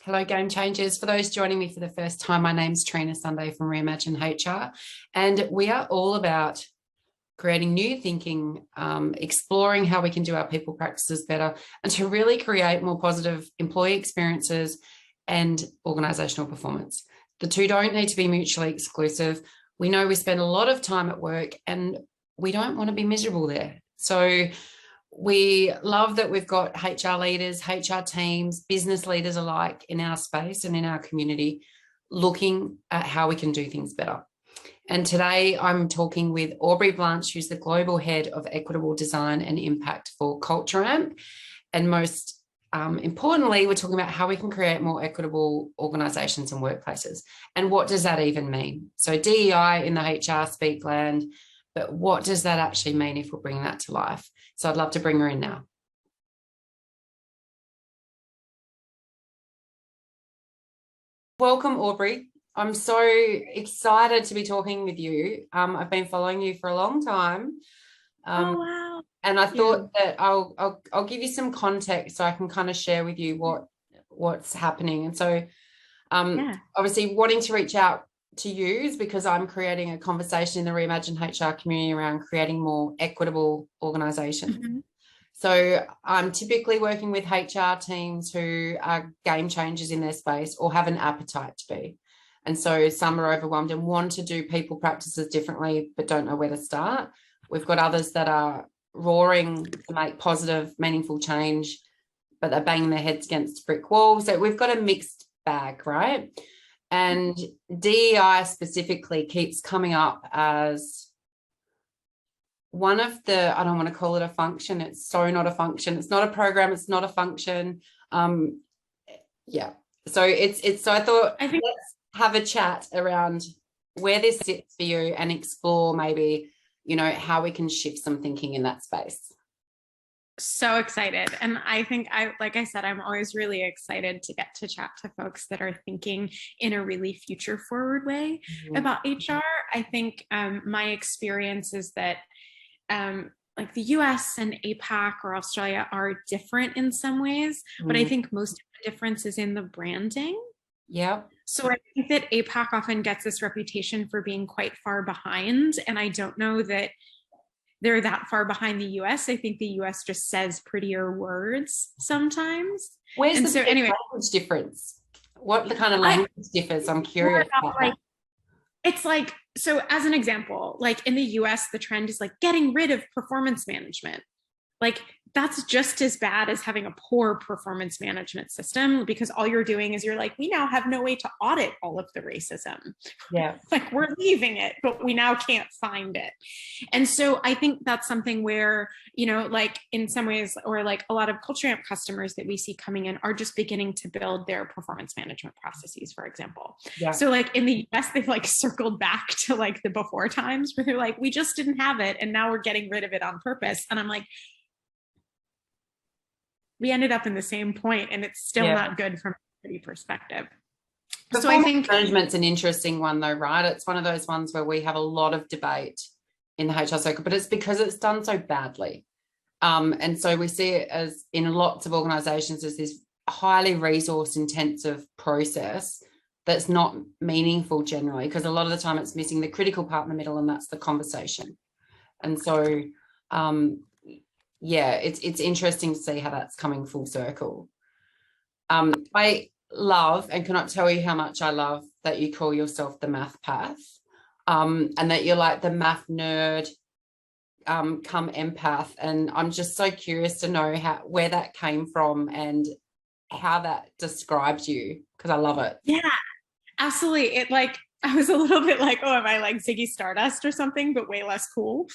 Hello, Game Changers. For those joining me for the first time, my name's Trina Sunday from Reimagine HR, and we are all about creating new thinking, exploring how we can do our people practices better, and to really create more positive employee experiences and organisational performance. The two don't need to be mutually exclusive. We know we spend a lot of time at work and we don't want to be miserable there. So we love that we've got HR leaders, HR teams, business leaders alike in our space and in our community looking at how we can do things better. And today I'm talking with Aubrey Blanche, who's the Global Head of Equitable Design and Impact for Culture Amp. And most importantly, we're talking about how we can create more equitable organisations and workplaces. And what does that even mean? So DEI in the HR speak land, but what does that actually mean if we're bringing that to life? So I'd love to bring her in now. Welcome, Aubrey. I'm so excited to be talking with you. I've been following you for a long time. Oh, wow. And I thought that I'll give you some context so I can kind of share with you what's happening. And so obviously wanting to reach out to you is because I'm creating a conversation in the Reimagine HR community around creating more equitable organisations. Mm-hmm. So I'm typically working with HR teams who are game changers in their space or have an appetite to be. And so some are overwhelmed and want to do people practices differently but don't know where to start. We've got others that are roaring to make positive, meaningful change, but they're banging their heads against brick walls. So we've got a mixed bag, right? And DEI specifically keeps coming up as one of the, I don't want to call it a function. It's so not a function. It's not a program. It's not a function. So so I thought let's have a chat around where this sits for you and explore maybe, how we can shift some thinking in that space. So excited. And I think like I said, I'm always really excited to get to chat to folks that are thinking in a really future forward way about HR. I think my experience is that like the US and APAC or Australia are different in some ways, but I think most of the difference is in the branding. Yeah. So I think that APAC often gets this reputation for being quite far behind. And I don't know that they're that far behind the US. I think the US just says prettier words sometimes. Where's the language difference? What the kind of language differs? I'm curious about that. It's like, so as an example, like in the US, the trend is like getting rid of performance management. Like that's just as bad as having a poor performance management system, because all you're doing is you're like, we now have no way to audit all of the racism. Yeah. Like we're leaving it, but we now can't find it. And so I think that's something where, like in some ways, or like a lot of Culture Amp customers that we see coming in are just beginning to build their performance management processes, for example. Yeah. So like in the US, they've like circled back to like the before times where they're like, we just didn't have it. And now we're getting rid of it on purpose. And I'm like, we ended up in the same point and it's still not good from a equity perspective. So I think management's an interesting one though, right? It's one of those ones where we have a lot of debate in the HR circle, but it's because it's done so badly. And so we see it as in lots of organizations as this highly resource intensive process that's not meaningful generally, because a lot of the time it's missing the critical part in the middle, and that's the conversation. And so it's interesting to see how that's coming full circle. I love and cannot tell you how much I love that you call yourself the Mathpath, and that you're like the math nerd come empath. And I'm just so curious to know where that came from and how that describes you, because I love it. Yeah, absolutely. It like, I was a little bit like, oh, am I like Ziggy Stardust or something, but way less cool.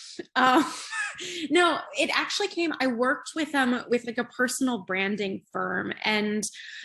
No, it actually came, I worked with like a personal branding firm, and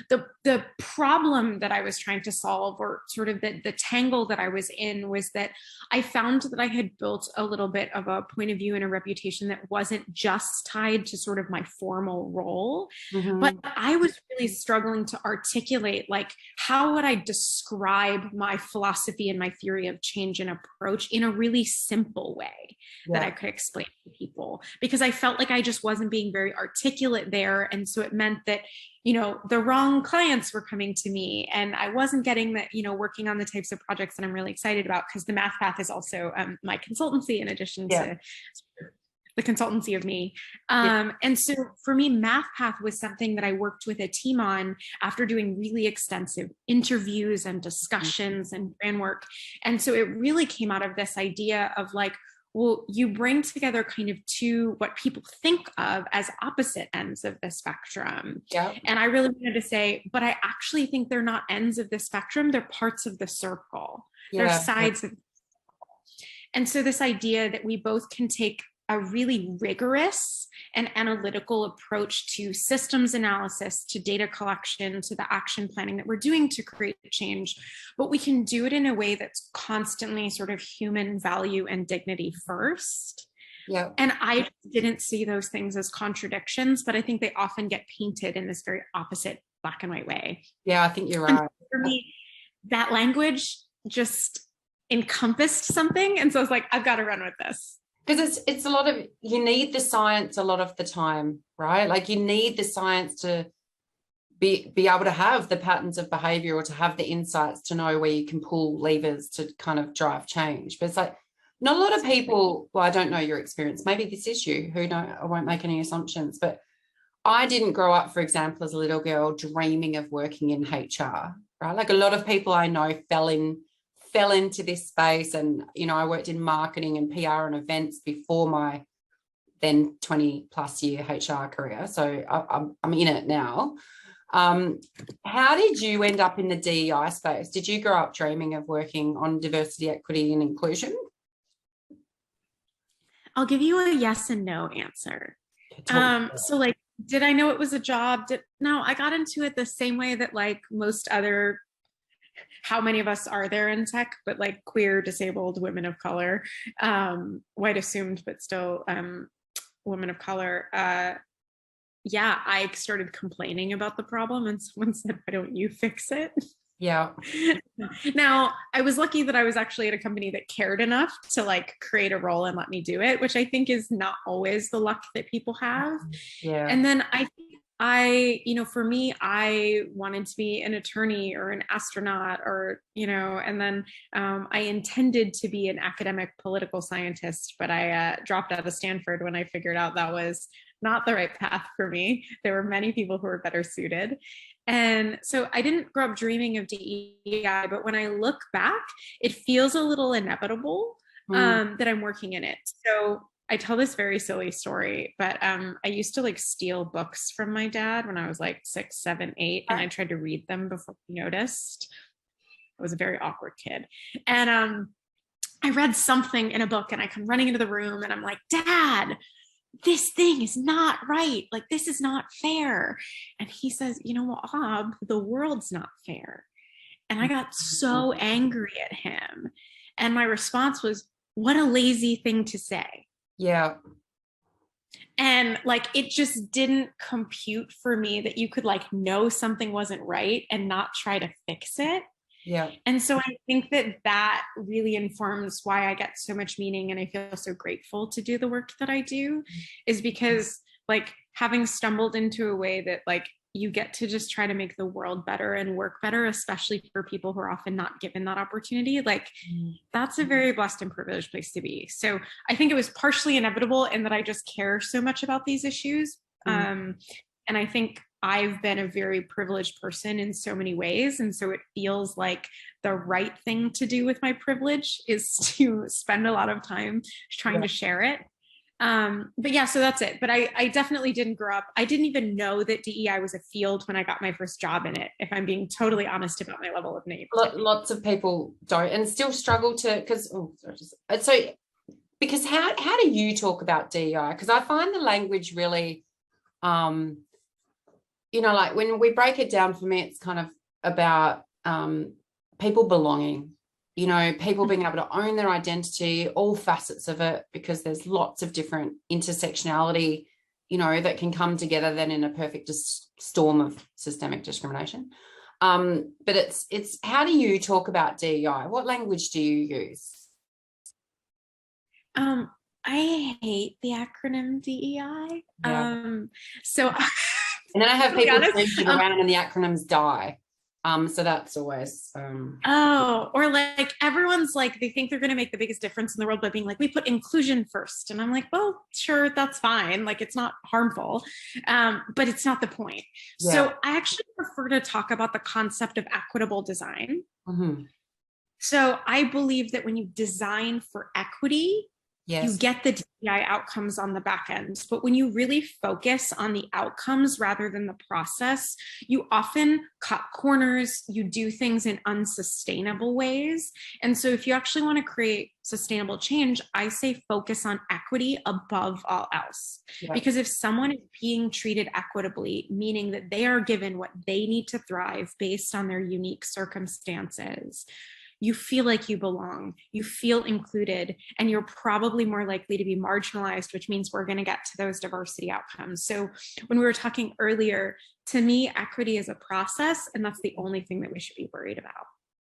the problem that I was trying to solve, or sort of the tangle that I was in, was that I found that I had built a little bit of a point of view and a reputation that wasn't just tied to sort of my formal role, but I was really struggling to articulate, like, how would I describe my philosophy and my theory of change and approach in a really simple way that I could explain to people, because I felt like I just wasn't being very articulate there. And so it meant that, you know, the wrong clients were coming to me, and I wasn't getting that, you know, working on the types of projects that I'm really excited about, because the Mathpath is also my consultancy in addition to the consultancy of me. And so for me, Mathpath was something that I worked with a team on after doing really extensive interviews and discussions and brand work. And so it really came out of this idea of like, well, you bring together kind of two, what people think of as opposite ends of the spectrum. And I really wanted to say, but I actually think they're not ends of the spectrum. They're parts of the circle. They're sides of the circle. And so this idea that we both can take a really rigorous and analytical approach to systems analysis, to data collection, to the action planning that we're doing to create change, but we can do it in a way that's constantly sort of human value and dignity first. And I didn't see those things as contradictions, but I think they often get painted in this very opposite black and white way. I think you're right. And for me, that language just encompassed something. And so I was like, I've got to run with this. Because it's a lot of, you need the science a lot of the time, right? Like you need the science to be able to have the patterns of behavior, or to have the insights to know where you can pull levers to kind of drive change. But it's like, not a lot of people, well, I don't know your experience, maybe this is you, who know, I won't make any assumptions, but I didn't grow up, for example, as a little girl dreaming of working in HR, right? Like a lot of people I know fell into this space, and you know, I worked in marketing and PR and events before my then 20 plus year HR career, so I'm in it now. How did you end up in the DEI space? Did you grow up dreaming of working on diversity, equity and inclusion? I'll give you a yes and no answer. So like, did I know it was a job? No, I got into it the same way that like most other, how many of us are there in tech, but like queer, disabled, women of color, white assumed, but still women of color. I started complaining about the problem, and someone said, why don't you fix it? Now, I was lucky that I was actually at a company that cared enough to like create a role and let me do it, which I think is not always the luck that people have. And then for me, I wanted to be an attorney or an astronaut, or, you know, and then I intended to be an academic political scientist, but I dropped out of Stanford when I figured out that was not the right path for me. There were many people who were better suited. And so I didn't grow up dreaming of DEI, but when I look back, it feels a little inevitable that I'm working in it. So I tell this very silly story, but I used to like steal books from my dad when I was like 6, 7, 8, and I tried to read them before he noticed. I was a very awkward kid. And I read something in a book, and I come running into the room, and I'm like, Dad, this thing is not right. Like, this is not fair. And he says, you know what, Ob, the world's not fair. And I got so angry at him. And my response was, what a lazy thing to say. And like, it just didn't compute for me that you could like know something wasn't right and not try to fix it. And so I think that really informs why I get so much meaning, and I feel so grateful to do the work that I do, is because like having stumbled into a way that like you get to just try to make the world better and work better, especially for people who are often not given that opportunity. Like that's a very blessed and privileged place to be. So I think it was partially inevitable in that I just care so much about these issues. And I think I've been a very privileged person in so many ways. And so it feels like the right thing to do with my privilege is to spend a lot of time trying to share it. But yeah, so that's it. But I definitely didn't grow up. I didn't even know that DEI was a field when I got my first job in it, if I'm being totally honest about my level of naivety. Lots of people don't, and still struggle to, because how do you talk about DEI? Because I find the language really, you know, like when we break it down, for me, it's kind of about people belonging, you know, people being able to own their identity, all facets of it, because there's lots of different intersectionality, you know, that can come together then in a perfect storm of systemic discrimination. But it's how do you talk about DEI? What language do you use? I hate the acronym DEI. Yeah. So and then I have people changing around and the acronyms die. So that's always or like everyone's like, they think they're going to make the biggest difference in the world by being like, we put inclusion first. And I'm like, well, sure, that's fine. Like, it's not harmful, but it's not the point. Yeah. So I actually prefer to talk about the concept of equitable design. Mm-hmm. So I believe that when you design for equity, yes, you get the DEI outcomes on the back end. But when you really focus on the outcomes rather than the process, you often cut corners, you do things in unsustainable ways. And so if you actually want to create sustainable change, I say focus on equity above all else. Yeah. Because if someone is being treated equitably, meaning that they are given what they need to thrive based on their unique circumstances, you feel like you belong, you feel included, and you're probably more likely to be marginalized, which means we're going to get to those diversity outcomes. So when we were talking earlier, to me, equity is a process, and that's the only thing that we should be worried about.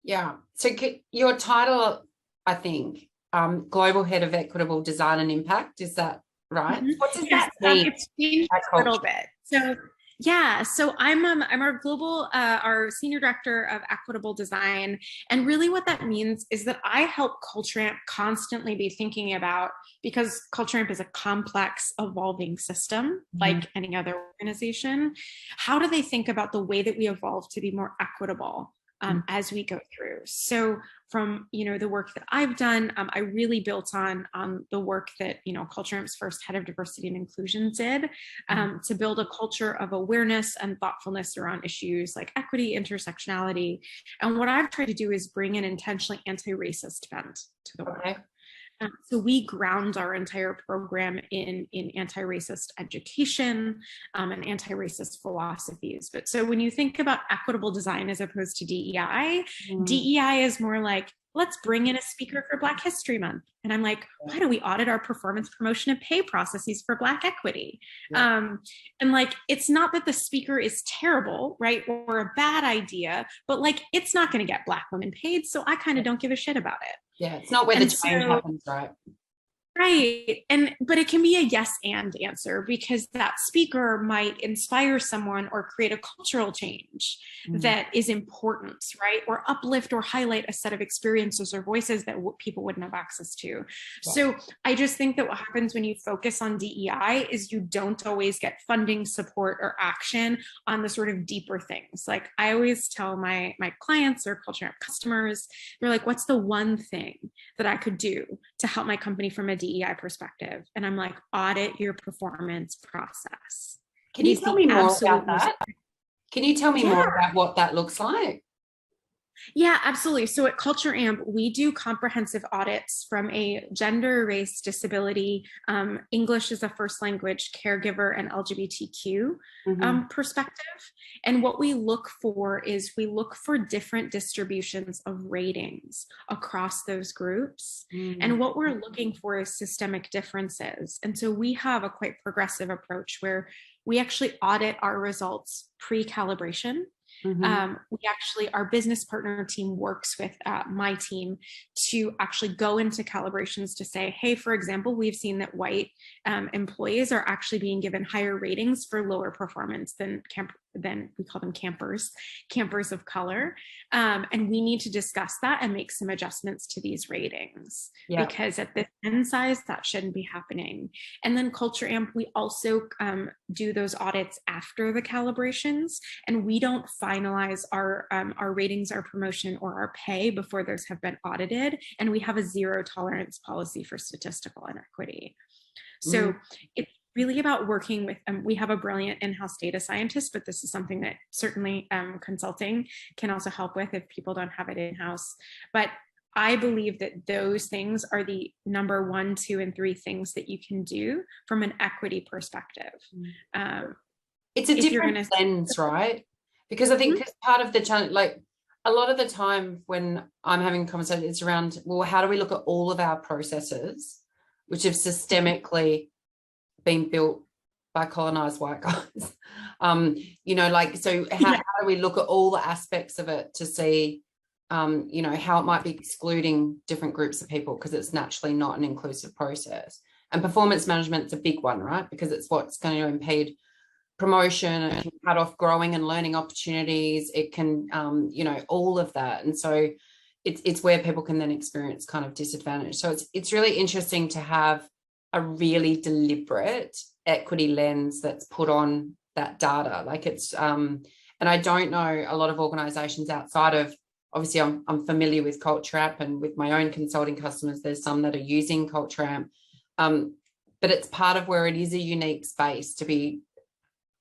Yeah. So your title, I think, Global Head of Equitable Design and Impact, is that right? Mm-hmm. What does that mean? It's changed a little bit. So I'm our global, our Senior Director of Equitable Design. And really what that means is that I help Culture Amp constantly be thinking about, because Culture Amp is a complex, evolving system, like any other organization, how do they think about the way that we evolve to be more equitable as we go through? So from, the work that I've done, I really built on the work that, Culture Amp's first head of diversity and inclusion did to build a culture of awareness and thoughtfulness around issues like equity, intersectionality. And what I've tried to do is bring an intentionally anti-racist bent to the work. Okay. So we ground our entire program in anti-racist education and anti-racist philosophies. But so when you think about equitable design as opposed to DEI, DEI is more like, let's bring in a speaker for Black History Month. And I'm like, why don't we audit our performance, promotion, and pay processes for Black equity? Yeah. And like, it's not that the speaker is terrible, right, or a bad idea, but like, it's not going to get Black women paid. So I kind of don't give a shit about it. Yeah, it's not where the change happens, right? Right. But it can be a yes and answer, because that speaker might inspire someone or create a cultural change that is important, right? Or uplift or highlight a set of experiences or voices that people wouldn't have access to. Yeah. So I just think that what happens when you focus on DEI is you don't always get funding, support, or action on the sort of deeper things. Like I always tell my clients or Culture Amp customers, they're like, what's the one thing that I could do to help my company from a DEI perspective? And I'm like, audit your performance process. Can you tell me more about that? Can you tell me more about what that looks like? Yeah, absolutely. So at Culture Amp, we do comprehensive audits from a gender, race, disability, English as a first language, caregiver, and LGBTQ perspective. And what we look for is we look for different distributions of ratings across those groups. And what we're looking for is systemic differences. And so we have a quite progressive approach where we actually audit our results pre-calibration. Our business partner team works with my team to actually go into calibrations to say, hey, for example, we've seen that white employees are actually being given higher ratings for lower performance than we call them campers of color. And we need to discuss that and make some adjustments to these ratings because at this end size, that shouldn't be happening. And then Culture Amp, we also do those audits after the calibrations, and we don't finalize our ratings, our promotion, or our pay before those have been audited. And we have a zero tolerance policy for statistical inequity. So it's really about working with, we have a brilliant in-house data scientist, but this is something that certainly consulting can also help with if people don't have it in-house. But I believe that those things are the number 1, 2, and 3 things that you can do from an equity perspective. It's a different lens, right? Because I think part of the challenge, like a lot of the time when I'm having conversations, it's around, well, how do we look at all of our processes, which have systemically been built by colonized white guys, You know, like, so how do we look at all the aspects of it to see, you know, how it might be excluding different groups of people because it's naturally not an inclusive process. And performance management's a big one, right? Because it's what's going to impede promotion. It can cut off growing and learning opportunities. It can, you know, all of that. And so it's where people can then experience kind of disadvantage. So it's really interesting to have a really deliberate equity lens that's put on that data. Like it's, and I don't know a lot of organizations outside of, obviously I'm familiar with Culture Amp, and with my own consulting customers, there's some that are using Culture Amp. But it's part of where it is a unique space to be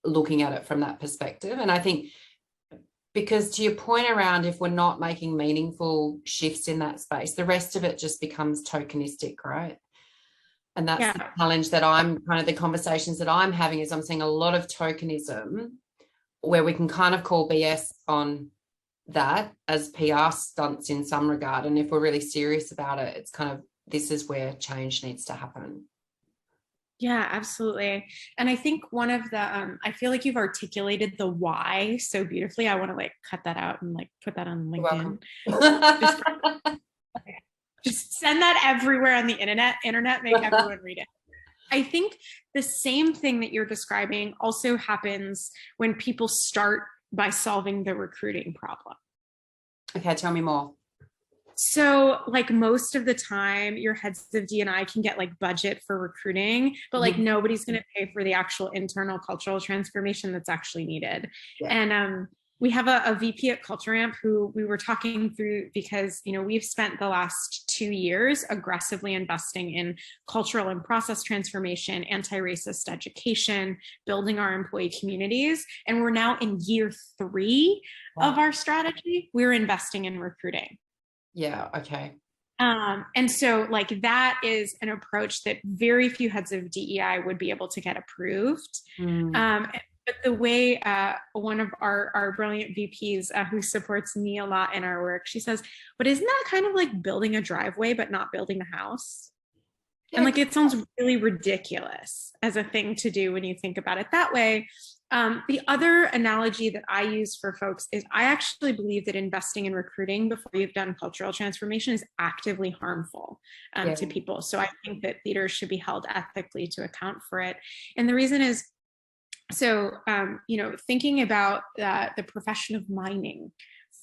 looking at it from that perspective. And I think, because to your point around, if we're not making meaningful shifts in that space, the rest of it just becomes tokenistic, right? And that's the challenge that I'm kind of, the conversations that I'm having is I'm seeing a lot of tokenism where we can kind of call BS on that as PR stunts in some regard. And if we're really serious about it, it's kind of, this is where change needs to happen. Yeah, absolutely. And I think one of the, I feel like you've articulated the why so beautifully. I want to like cut that out and like put that on LinkedIn. Just send that everywhere on the internet, make everyone read it. I think the same thing that you're describing also happens when people start by solving the recruiting problem. Okay, tell me more. So like most of the time your heads of D&I can get like budget for recruiting, but like nobody's going to pay for the actual internal cultural transformation that's actually needed. Yeah. And we have a VP at Culture Amp who we were talking through, because, you know, we've spent the last 2 years aggressively investing in cultural and process transformation, anti-racist education, building our employee communities. And we're now in year 3 of our strategy. We're investing in recruiting. Yeah. Okay. And so like that is an approach that very few heads of DEI would be able to get approved. But the way one of our brilliant VPs who supports me a lot in our work, she says, but isn't that kind of like building a driveway, but not building a house? Yeah. And like, it sounds really ridiculous as a thing to do when you think about it that way. The other analogy that I use for folks is I actually believe that investing in recruiting before you've done cultural transformation is actively harmful to people. So I think that leaders should be held ethically to account for it. And the reason is, so, you know, thinking about the profession of mining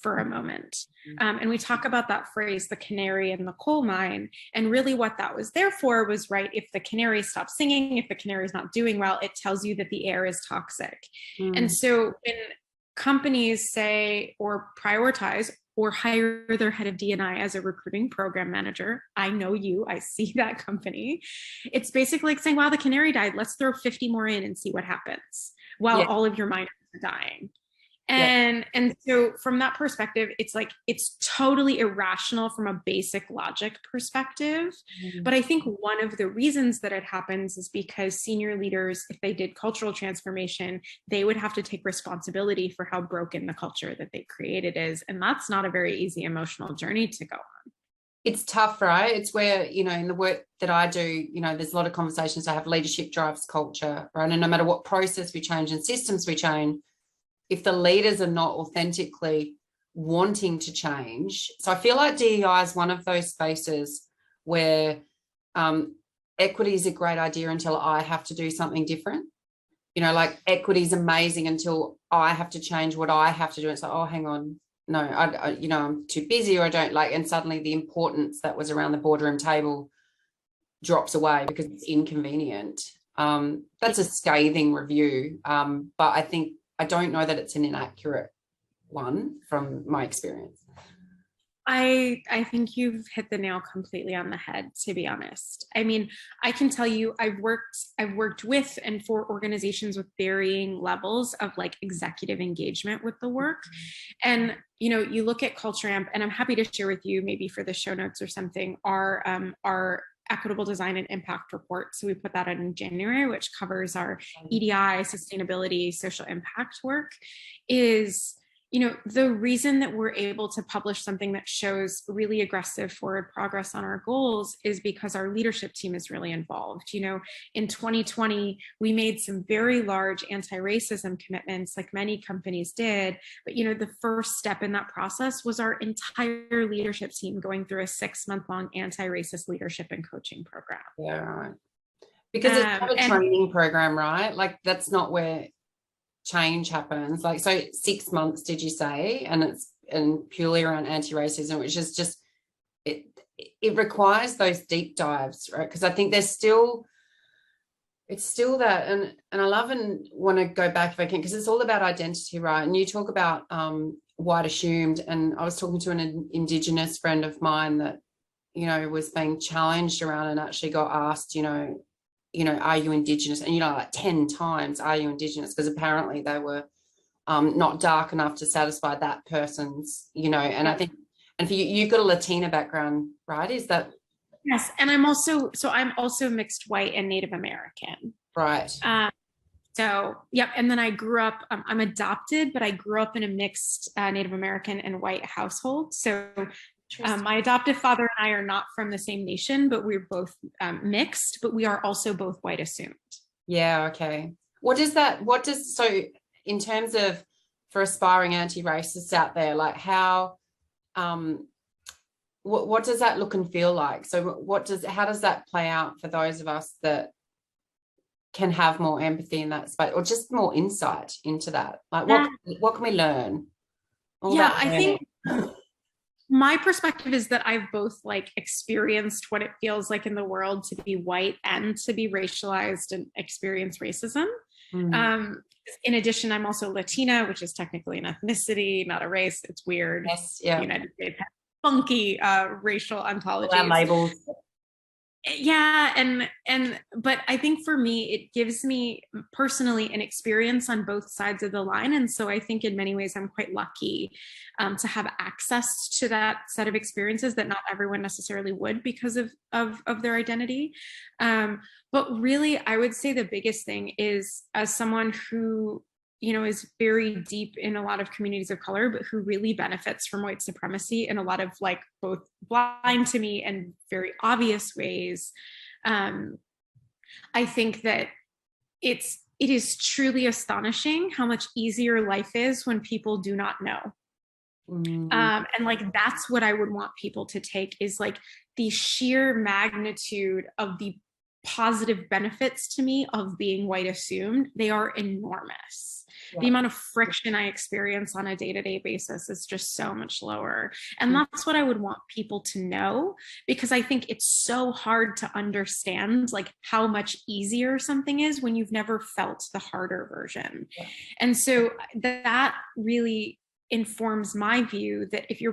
for a moment. And we talk about that phrase, the canary in the coal mine. And really what that was there for was, right, if the canary stops singing, if the canary is not doing well, it tells you that the air is toxic. And so when companies say or prioritize or hire their head of D&I as a recruiting program manager, I know you, I see that company. It's basically like saying, wow, the canary died. Let's throw 50 more in and see what happens while all of your miners are dying. And so from that perspective, it's like, it's totally irrational from a basic logic perspective. But I think one of the reasons that it happens is because senior leaders, if they did cultural transformation, they would have to take responsibility for how broken the culture that they created is. And that's not a very easy emotional journey to go on. It's tough, right? It's where, you know, in the work that I do, you know, there's a lot of conversations. I have leadership drives culture, right? And no matter what process we change and systems we change, if the leaders are not authentically wanting to change. So I feel like DEI is one of those spaces where equity is a great idea until I have to do something different. You know, like equity is amazing until I have to change what I have to do. It's like, oh, hang on. No, I you know, I'm too busy, or I don't like, and suddenly the importance that was around the boardroom table drops away because it's inconvenient. That's a scathing review. But I don't know that it's an inaccurate one from my experience. I think you've hit the nail completely on the head, to be honest. I mean, I can tell you, I've worked with and for organizations with varying levels of like executive engagement with the work. And, you know, you look at Culture Amp, and I'm happy to share with you, maybe for the show notes or something, our Equitable Design and Impact report. So we put that out in January, which covers our EDI, sustainability, social impact work. Is, the reason that we're able to publish something that shows really aggressive forward progress on our goals is because our leadership team is really involved. In 2020, we made some very large anti-racism commitments, like many companies did. But, the first step in that process was our entire leadership team going through a 6-month-long anti-racist leadership and coaching program. Yeah, right. Because it's not a training program, right? Like, that's not where change happens. Like, so 6 months, did you say? And purely around anti-racism, which is just, it requires those deep dives, right? Because I think it's still that, and I love and want to go back if I can, because it's all about identity, right? And you talk about white assumed, and I was talking to an Indigenous friend of mine that was being challenged around and actually got asked, are you Indigenous? And, like 10 times, are you Indigenous? Because apparently they were not dark enough to satisfy that person's, and I think, and for you, you've got a Latina background, right? Is that? Yes. And I'm also mixed white and Native American. Right. So, yep. And then I grew up, I'm adopted, but I grew up in a mixed Native American and white household. So my adoptive father and I are not from the same nation, but we're both mixed, but we are also both white assumed. Yeah. Okay. So in terms of, for aspiring anti-racists out there, like how, what does that look and feel like? So how does that play out for those of us that can have more empathy in that space, or just more insight into that? Like, what can we learn? I think my perspective is that I've both experienced what it feels like in the world to be white and to be racialized and experience racism. In addition, I'm also Latina, which is technically an ethnicity, not a race. It's weird. Yes, yeah. The United States has funky racial ontologies. Our labels. Yeah, but I think for me, it gives me personally an experience on both sides of the line, and so I think in many ways I'm quite lucky to have access to that set of experiences that not everyone necessarily would because of their identity. But really, I would say the biggest thing is, as someone who is very deep in a lot of communities of color, but who really benefits from white supremacy in a lot of both blind to me and very obvious ways. I think that it is truly astonishing how much easier life is when people do not know. And that's what I would want people to take, is the sheer magnitude of the positive benefits to me of being white assumed. They are enormous. Yeah. The amount of friction I experience on a day-to-day basis is just so much lower. And that's what I would want people to know, because I think it's so hard to understand how much easier something is when you've never felt the harder version. Yeah. And so that really informs my view that if you're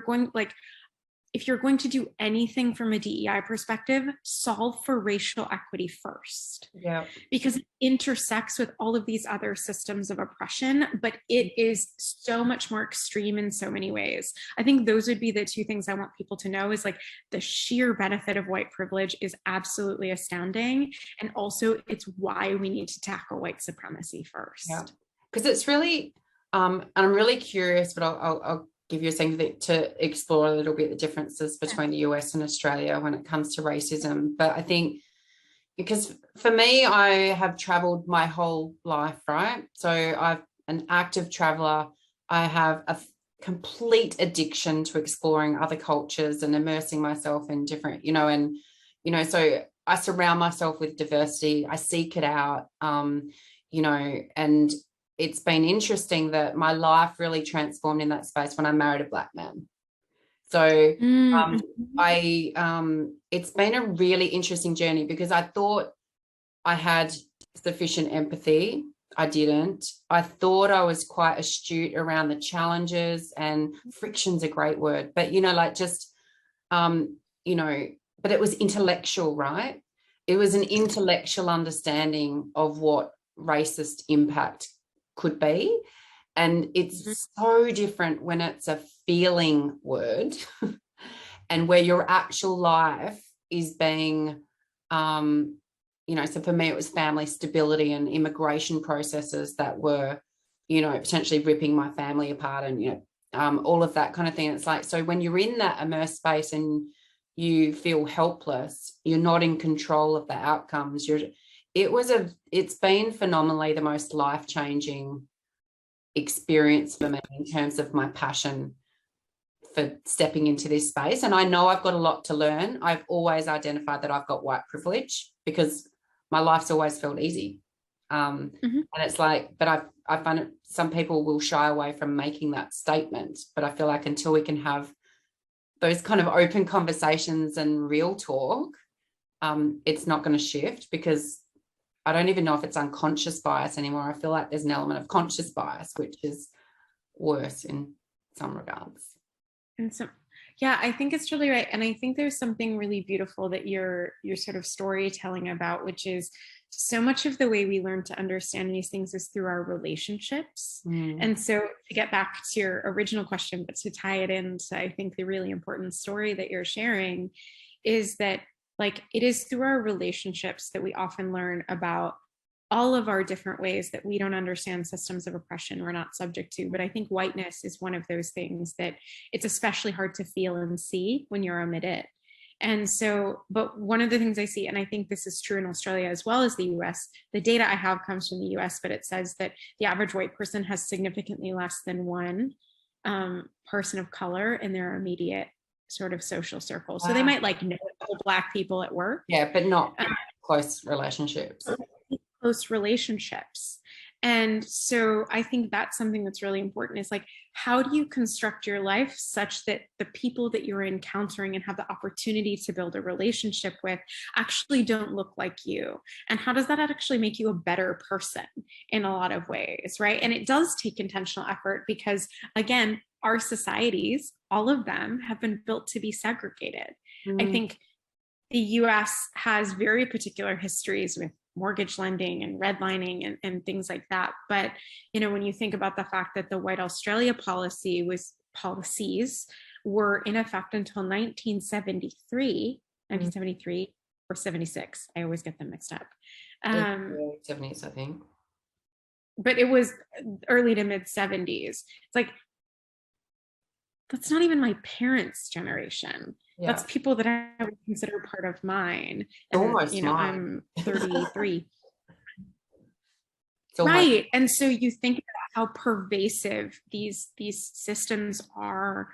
going to do anything from a DEI perspective, solve for racial equity first. Yeah. Because it intersects with all of these other systems of oppression, but it is so much more extreme in so many ways. I think those would be the two things I want people to know, is the sheer benefit of white privilege is absolutely astounding. And also it's why we need to tackle white supremacy first. Yeah. Because it's really, and I'm really curious, but I'll give you a second to explore a little bit the differences between the US and Australia when it comes to racism. But I think, because for me, I have traveled my whole life, right? So I'm an active traveler. I have a complete addiction to exploring other cultures and immersing myself in different, so I surround myself with diversity. I seek it out, and it's been interesting that my life really transformed in that space when I married a Black man. So it's been a really interesting journey, because I thought I had sufficient empathy. I didn't. I thought I was quite astute around the challenges, and friction's a great word, but but it was intellectual, right? It was an intellectual understanding of what racist impact could be. And it's so different when it's a feeling word and where your actual life is being, so for me, it was family stability and immigration processes that were, potentially ripping my family apart and, all of that kind of thing. It's like, so when you're in that immersed space and you feel helpless, you're not in control of the outcomes. It's been phenomenally the most life-changing experience for me in terms of my passion for stepping into this space. And I know I've got a lot to learn. I've always identified that I've got white privilege because my life's always felt easy. And it's like, but I find it, some people will shy away from making that statement, but I feel like until we can have those kind of open conversations and real talk, it's not going to shift, because I don't even know if it's unconscious bias anymore. I feel like there's an element of conscious bias, which is worse in some regards. And so, yeah, I think it's really right. And I think there's something really beautiful that you're sort of storytelling about, which is so much of the way we learn to understand these things is through our relationships. And so to get back to your original question, but to tie it into, I think, the really important story that you're sharing is that, like, it is through our relationships that we often learn about all of our different ways that we don't understand systems of oppression we're not subject to. But I think whiteness is one of those things that it's especially hard to feel and see when you're amid it. And so, but one of the things I see, and I think this is true in Australia as well as the US, the data I have comes from the US, but it says that the average white person has significantly less than one person of color in their immediate sort of social circle. So they might like know Black people at work. Yeah, but not close relationships. Close relationships. And so I think that's something that's really important, is like, how do you construct your life such that the people that you're encountering and have the opportunity to build a relationship with actually don't look like you? And how does that actually make you a better person in a lot of ways, right? And it does take intentional effort because, again, our societies, all of them, have been built to be segregated. I think the US has very particular histories with mortgage lending and redlining and things like that. But, you know, when you think about the fact that the White Australia policies were in effect until 1973 or 76. I always get them mixed up. 70s, I think. But it was early to mid 70s. It's like, that's not even my parents' generation. Yeah. That's people that I would consider part of mine. And, almost, you know, mine. I'm 33. Right. Right. And so you think about how pervasive these systems are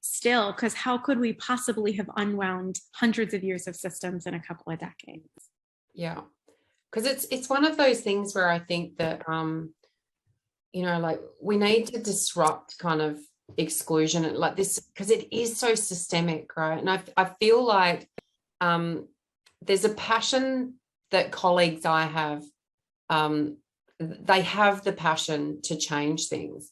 still, because how could we possibly have unwound hundreds of years of systems in a couple of decades? Yeah. Because it's one of those things where I think that, you know, like, we need to disrupt kind of exclusion like this, because it is so systemic, right? And I feel like there's a passion that colleagues I have, they have the passion to change things,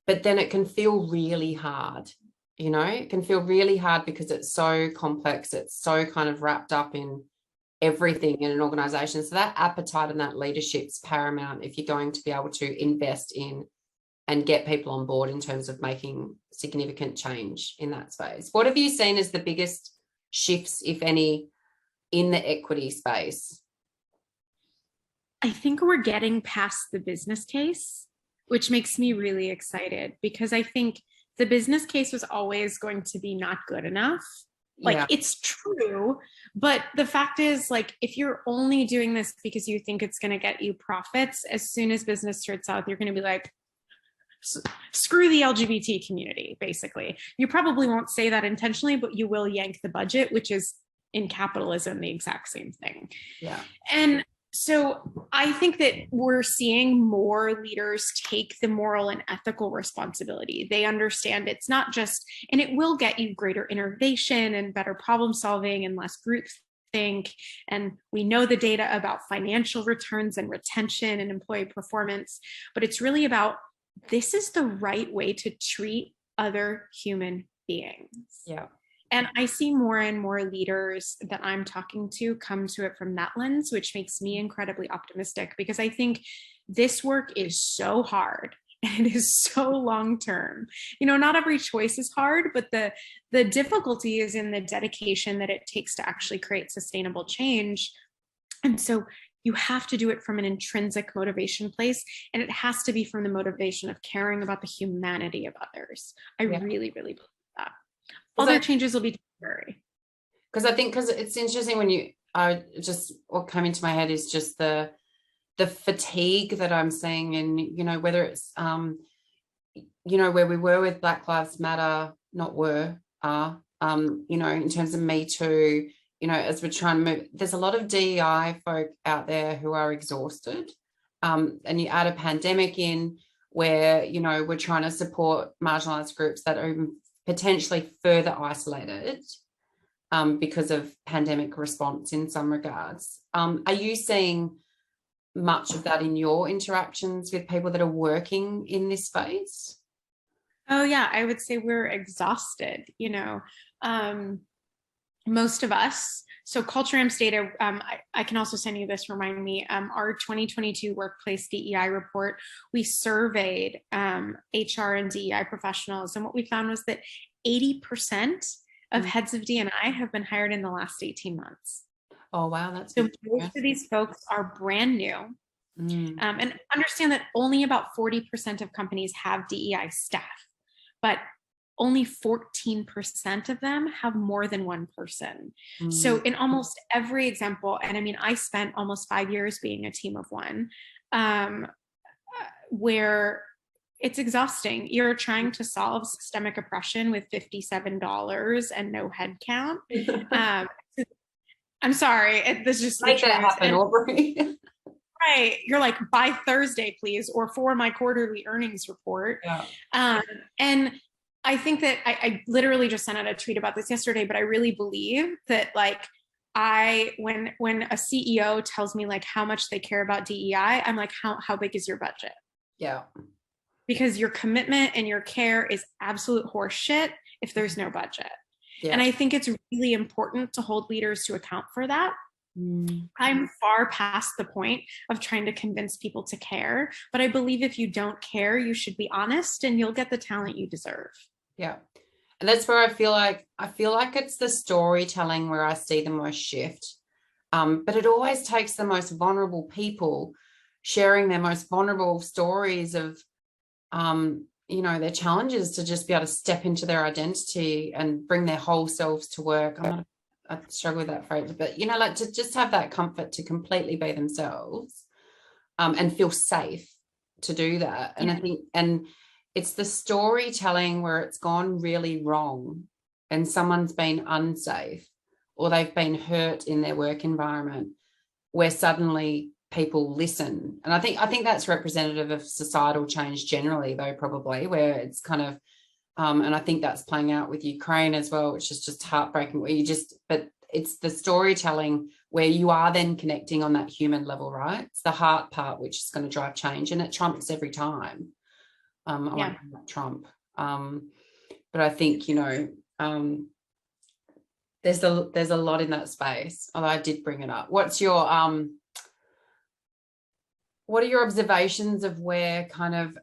but then it can feel really hard, you know, it can feel really hard because it's so complex, it's so kind of wrapped up in everything in an organization. So that appetite and that leadership's paramount if you're going to be able to invest in and get people on board in terms of making significant change in that space. What have you seen as the biggest shifts, if any, in the equity space? I think we're getting past the business case, which makes me really excited, because I think the business case was always going to be not good enough. Like, yeah, it's true, but the fact is, like, if you're only doing this because you think it's going to get you profits, as soon as business starts out, you're going to be like, screw the LGBT community, basically. You probably won't say that intentionally, but you will yank the budget, which is in capitalism the exact same thing. Yeah. And so I think that we're seeing more leaders take the moral and ethical responsibility. They understand it's not just, and it will get you greater innovation and better problem solving and less groupthink. And we know the data about financial returns and retention and employee performance, but it's really about, this is the right way to treat other human beings. Yeah. And I see more and more leaders that I'm talking to come to it from that lens, which makes me incredibly optimistic, because I think this work is so hard and it is so long-term. You know, not every choice is hard, but the difficulty is in the dedication that it takes to actually create sustainable change. And so you have to do it from an intrinsic motivation place, and it has to be from the motivation of caring about the humanity of others. I really, really believe that. Other changes will be temporary. Because I think, because it's interesting when what came into my head is just the fatigue that I'm seeing, and, you know, whether it's, you know, where we were with Black Lives Matter, you know, in terms of Me Too, you know, as we're trying to move, there's a lot of DEI folk out there who are exhausted. And you add a pandemic in where, you know, we're trying to support marginalised groups that are potentially further isolated because of pandemic response in some regards. Are you seeing much of that in your interactions with people that are working in this space? Oh yeah, I would say we're exhausted, you know. Most of us. So Culture Amp's data, I can also send you this, remind me, our 2022 workplace DEI report, we surveyed HR and DEI professionals, and what we found was that 80% of heads of D&I have been hired in the last 18 months. Oh, wow. That's so most of these folks are brand new. And understand that only about 40% of companies have DEI staff, but only 14% of them have more than one person. So in almost every example, and I mean, I spent almost 5 years being a team of one, where it's exhausting. You're trying to solve systemic oppression with $57 and no head count. I'm sorry, this just make that happen, Aubrey. Right. You're like, by Thursday, please, or for my quarterly earnings report. Yeah. And I think that I literally just sent out a tweet about this yesterday, but I really believe that, like, when a CEO tells me like how much they care about DEI, I'm like, how big is your budget? Yeah. Because your commitment and your care is absolute horseshit if there's no budget. Yeah. And I think it's really important to hold leaders to account for that. I'm far past the point of trying to convince people to care, but I believe if you don't care, you should be honest and you'll get the talent you deserve. Yeah. And that's where I feel like it's the storytelling where I see the most shift. But it always takes the most vulnerable people sharing their most vulnerable stories of, you know, their challenges to just be able to step into their identity and bring their whole selves to work. I struggle with that phrase, but, you know, like to just have that comfort to completely be themselves, and feel safe to do that. And I think, and it's the storytelling where it's gone really wrong and someone's been unsafe or they've been hurt in their work environment, where suddenly people listen. And I think that's representative of societal change generally, though, probably, where it's kind of, and I think that's playing out with Ukraine as well, which is just heartbreaking, where but it's the storytelling where you are then connecting on that human level, right? It's the heart part which is going to drive change, and it trumps every time. I won't Trump. But I think, you know, there's a lot in that space, although I did bring it up. What are your observations of where kind of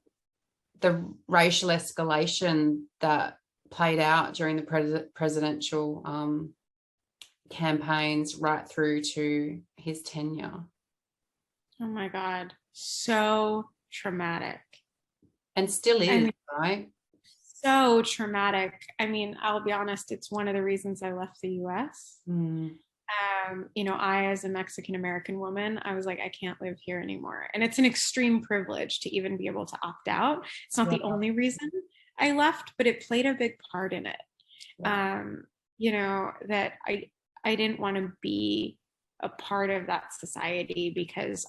the racial escalation that played out during the presidential campaigns right through to his tenure? Oh my God, so traumatic. And still is, right? So traumatic. I mean, I'll be honest, it's one of the reasons I left the US. You know, I, as a Mexican American woman, I was like, I can't live here anymore. And it's an extreme privilege to even be able to opt out. It's not the only reason I left, but it played a big part in it. You know, that I didn't want to be a part of that society because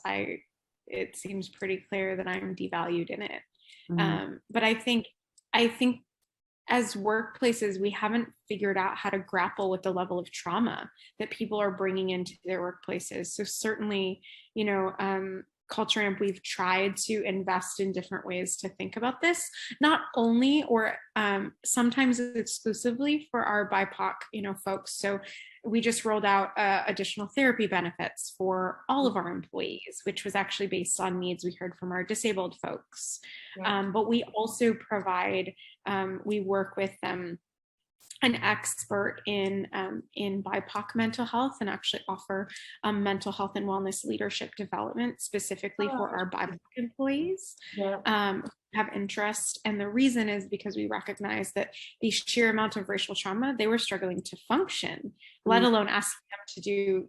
it seems pretty clear that I'm devalued in it. But I think as workplaces, we haven't figured out how to grapple with the level of trauma that people are bringing into their workplaces. So certainly, you know, Culture Amp, we've tried to invest in different ways to think about this, not only or sometimes exclusively for our BIPOC, you know, folks. So we just rolled out additional therapy benefits for all of our employees, which was actually based on needs we heard from our disabled folks. But we also provide, we work with them an expert in BIPOC mental health and actually offer mental health and wellness leadership development specifically for our BIPOC employees have interest. And the reason is because we recognize that the sheer amount of racial trauma, they were struggling to function, let alone asking them to do,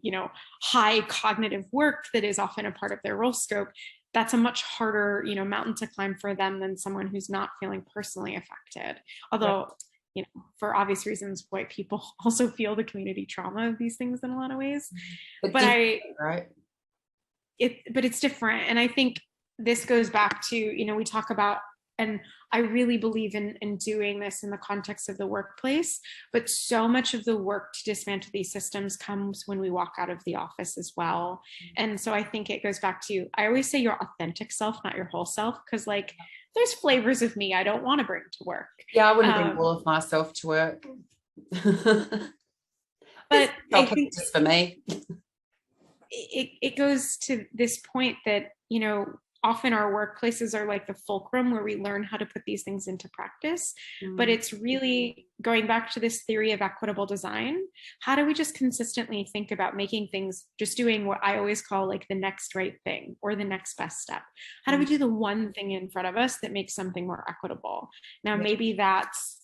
high cognitive work that is often a part of their role scope. That's a much harder, mountain to climb for them than someone who's not feeling personally affected. Although, for obvious reasons, white people also feel the community trauma of these things in a lot of ways. But it's different. And I think this goes back to, we talk about, and I really believe in doing this in the context of the workplace, but so much of the work to dismantle these systems comes when we walk out of the office as well. And so I think it goes back to, I always say your authentic self, not your whole self, because there's flavors of me I don't want to bring to work. Yeah, I wouldn't bring all of myself to work. But I think just for me. It goes to this point that, often our workplaces are like the fulcrum where we learn how to put these things into practice. But it's really going back to this theory of equitable design. How do we just consistently think about making things, just doing what I always call like the next right thing or the next best step? How do we do the one thing in front of us that makes something more equitable? Now, maybe that's,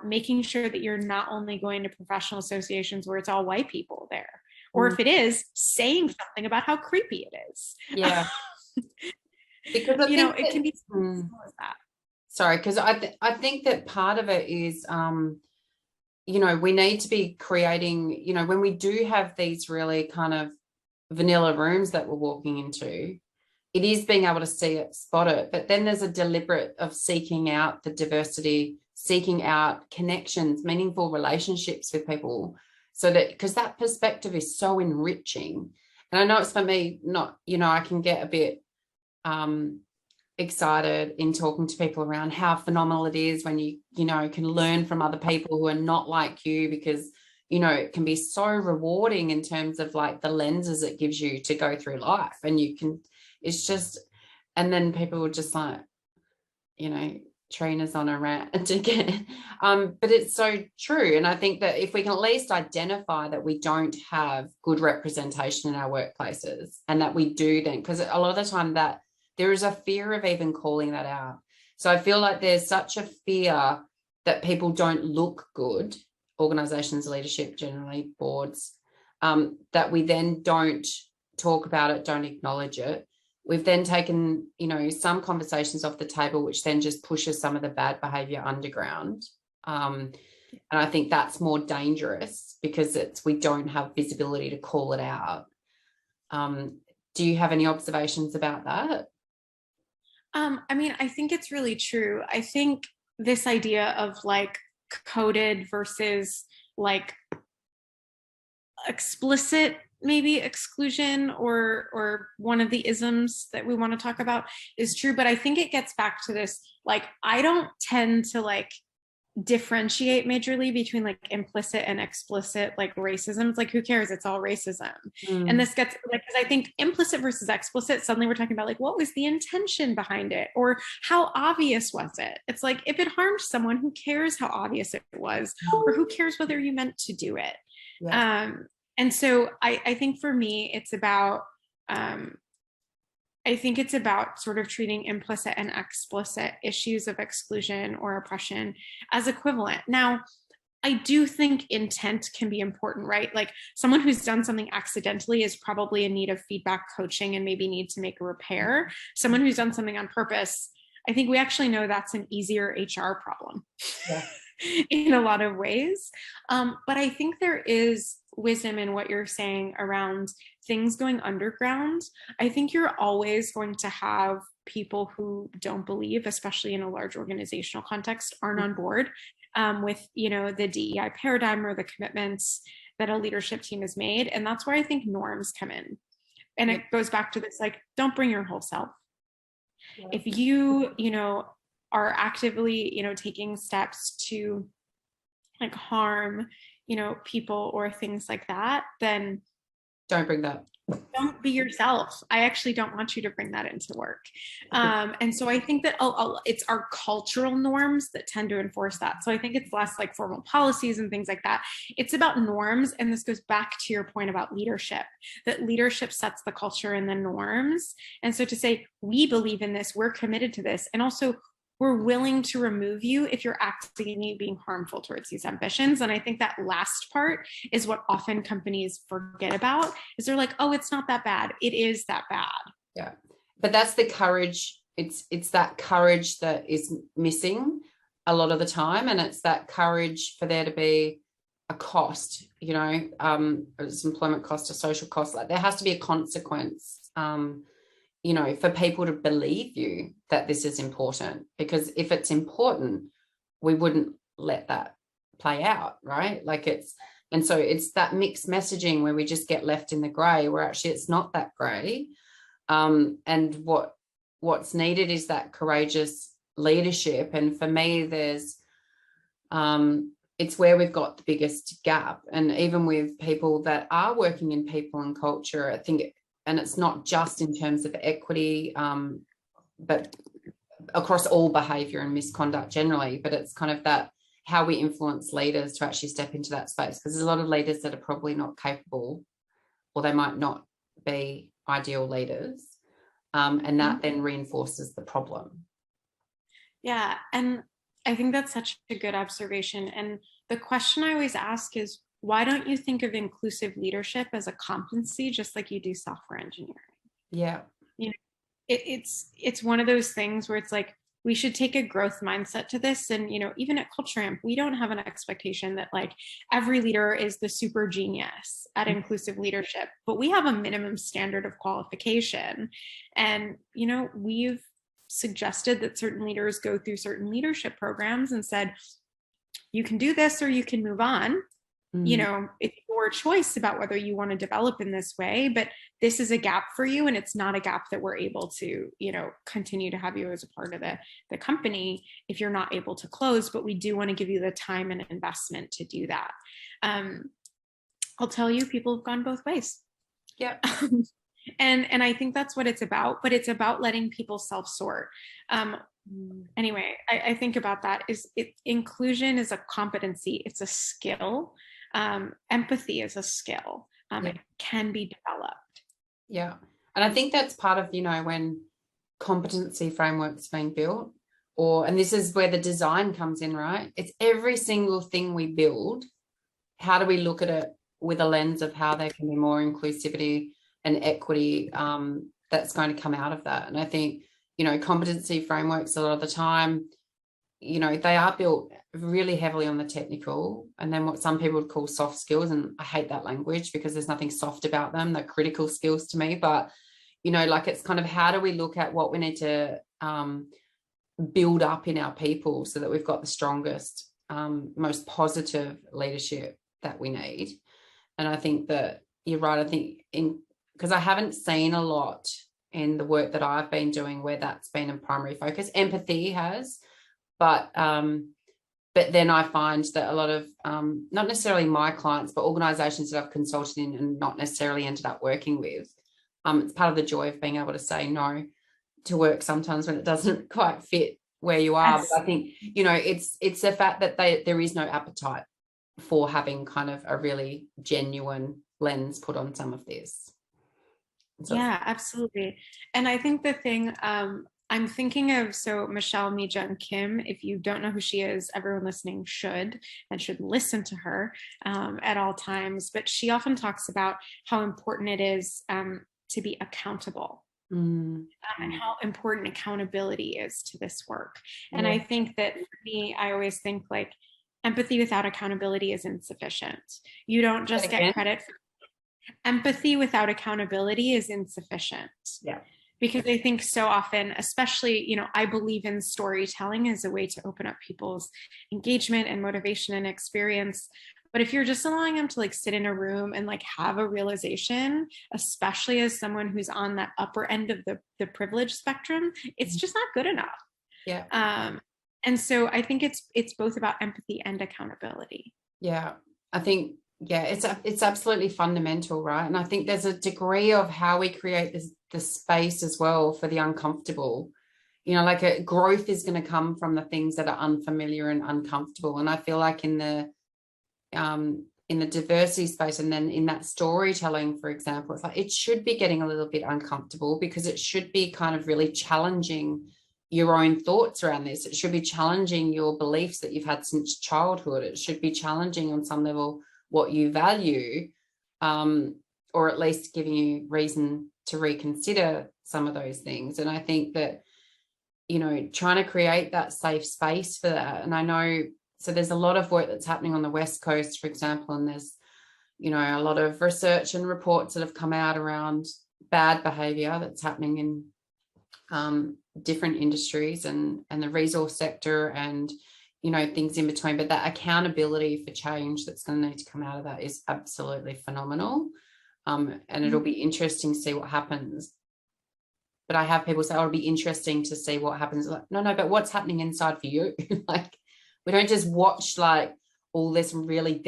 making sure that you're not only going to professional associations where it's all white people there, or if it is, saying something about how creepy it is. Yeah. Because I think it can be as simple as that. Sorry, because I think that part of it is, we need to be creating, when we do have these really kind of vanilla rooms that we're walking into, it is being able to see it, spot it. But then there's a deliberate of seeking out the diversity, seeking out connections, meaningful relationships with people, so that, because that perspective is so enriching. And I know it's for me, not, I can get a bit excited in talking to people around how phenomenal it is when you can learn from other people who are not like you, because it can be so rewarding in terms of like the lenses it gives you to go through life. And it's just, and then people are just like, Trina's on a rant again. But it's so true. And I think that if we can at least identify that we don't have good representation in our workplaces, and that we do then, because a lot of the time that there is a fear of even calling that out. So I feel like there's such a fear that people don't look good, organizations, leadership, generally boards, that we then don't talk about it, don't acknowledge it. We've then taken, some conversations off the table, which then just pushes some of the bad behavior underground. And I think that's more dangerous because we don't have visibility to call it out. Do you have any observations about that? I think it's really true. I think this idea of like coded versus like explicit, maybe exclusion, or one of the isms that we want to talk about is true. But I think it gets back to this, like, I don't tend to like differentiate majorly between like implicit and explicit like racism. It's like, who cares? It's all racism. And this gets like, because I think implicit versus explicit, suddenly we're talking about like, what was the intention behind it, or how obvious was it? It's like, if it harmed someone, who cares how obvious it was, or who cares whether you meant to do it? And so I think for me, it's about sort of treating implicit and explicit issues of exclusion or oppression as equivalent. Now, I do think intent can be important, right? Like, someone who's done something accidentally is probably in need of feedback coaching and maybe need to make a repair. Someone who's done something on purpose, I think we actually know that's an easier HR problem in a lot of ways. But I think there is wisdom in what you're saying around things going underground. I think you're always going to have people who don't believe, especially in a large organizational context, aren't on board with, the DEI paradigm or the commitments that a leadership team has made. And that's where I think norms come in. And it goes back to this, like, don't bring your whole self. If you, are actively, taking steps to like harm, people or things like that, then don't bring that. Don't be yourself. I actually don't want you to bring that into work. And so I think that it's our cultural norms that tend to enforce that. So I think it's less like formal policies and things like that. It's about norms. And this goes back to your point about leadership, that leadership sets the culture and the norms. And so to say, we believe in this, we're committed to this, and also we're willing to remove you if you're actively being harmful towards these ambitions. And I think that last part is what often companies forget about, is they're like, oh, it's not that bad. It is that bad. Yeah. But that's the courage. It's that courage that is missing a lot of the time. And it's that courage for there to be a cost, you know, it's employment cost, a social cost. Like there has to be a consequence, you know, for people to believe you that this is important, because if it's important, we wouldn't let that play out, right? Like and so it's that mixed messaging where we just get left in the gray, where actually it's not that gray. And what's needed is that courageous leadership. And for me, there's, it's where we've got the biggest gap. And even with people that are working in people and culture, I think and it's not just in terms of equity, but across all behaviour and misconduct generally, but it's kind of that how we influence leaders to actually step into that space, because there's a lot of leaders that are probably not capable, or they might not be ideal leaders, and that then reinforces the problem. Yeah, and I think that's such a good observation. And the question I always ask is, why don't you think of inclusive leadership as a competency, just like you do software engineering? Yeah. You know, it's one of those things where it's like, we should take a growth mindset to this. And, you know, even at Culture Amp, we don't have an expectation that like every leader is the super genius at inclusive leadership, but we have a minimum standard of qualification. And, you know, we've suggested that certain leaders go through certain leadership programs and said, you can do this or you can move on. You know, it's your choice about whether you want to develop in this way, but this is a gap for you. And it's not a gap that we're able to, you know, continue to have you as a part of the company if you're not able to close, but we do want to give you the time and investment to do that. I'll tell you, people have gone both ways. Yeah. And I think that's what it's about, but it's about letting people self-sort. Anyway, I think about that inclusion is a competency. It's a skill. Empathy is a skill. It can be developed. Yeah. And I think that's part of, you know, when competency frameworks being built, and this is where the design comes in, right? It's every single thing we build. How do we look at it with a lens of how there can be more inclusivity and equity that's going to come out of that? And I think, you know, competency frameworks a lot of the time, you know, they are built really heavily on the technical, and then what some people would call soft skills. And I hate that language because there's nothing soft about them. They're critical skills to me. But, you know, like it's kind of how do we look at what we need to build up in our people so that we've got the strongest, most positive leadership that we need. And I think that you're right. I think because I haven't seen a lot in the work that I've been doing where that's been a primary focus. Empathy has, but then I find that a lot of, not necessarily my clients, but organisations that I've consulted in and not necessarily ended up working with, it's part of the joy of being able to say no to work sometimes when it doesn't quite fit where you are. Yes. But I think, you know, it's the fact that there is no appetite for having kind of a really genuine lens put on some of this. So, yeah, absolutely. And I think the thing I'm thinking of, so Michelle Mija Kim, if you don't know who she is, everyone listening should listen to her at all times. But she often talks about how important it is to be accountable and how important accountability is to this work. And I think that for me, I always think like empathy without accountability is insufficient. You don't just get credit for empathy without accountability is insufficient. Yeah. Because I think so often, especially, you know, I believe in storytelling as a way to open up people's engagement and motivation and experience. But if you're just allowing them to like sit in a room and like have a realization, especially as someone who's on that upper end of the privilege spectrum, it's just not good enough. Yeah. And so I think it's both about empathy and accountability. Yeah. I think Yeah, it's absolutely fundamental, right? And I think there's a degree of how we create the space as well for the uncomfortable. Like a growth is going to come from the things that are unfamiliar and uncomfortable. And I feel like in the diversity space, and then in that storytelling, for example, it's like it should be getting a little bit uncomfortable, because it should be kind of really challenging your own thoughts around this. It should be challenging your beliefs that you've had since childhood. It should be challenging on some level what you value, or at least giving you reason to reconsider some of those things. And I think that, trying to create that safe space for that. And I know, so there's a lot of work that's happening on the West Coast, for example, and there's, a lot of research and reports that have come out around bad behavior that's happening in different industries and the resource sector and, things in between. But that accountability for change that's going to need to come out of that is absolutely phenomenal. And it'll be interesting to see what happens. But I have people say, it'll be interesting to see what happens. Like, no, but what's happening inside for you? Like, we don't just watch like all this really